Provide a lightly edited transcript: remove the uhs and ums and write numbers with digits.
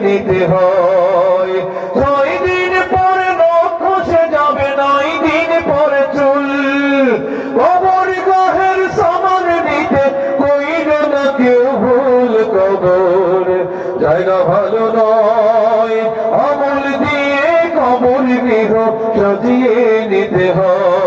নিতে হয়। 6 দিন পরে নখ খসে যাবে, 9 দিন পরে চুল। কবর গাহের সামান নিতে কইল না কেউ ভুল। কবর জায়গা ভালো নয়, আমল দিয়ে কবর গৃহ সাজিয়ে নিতে হয়।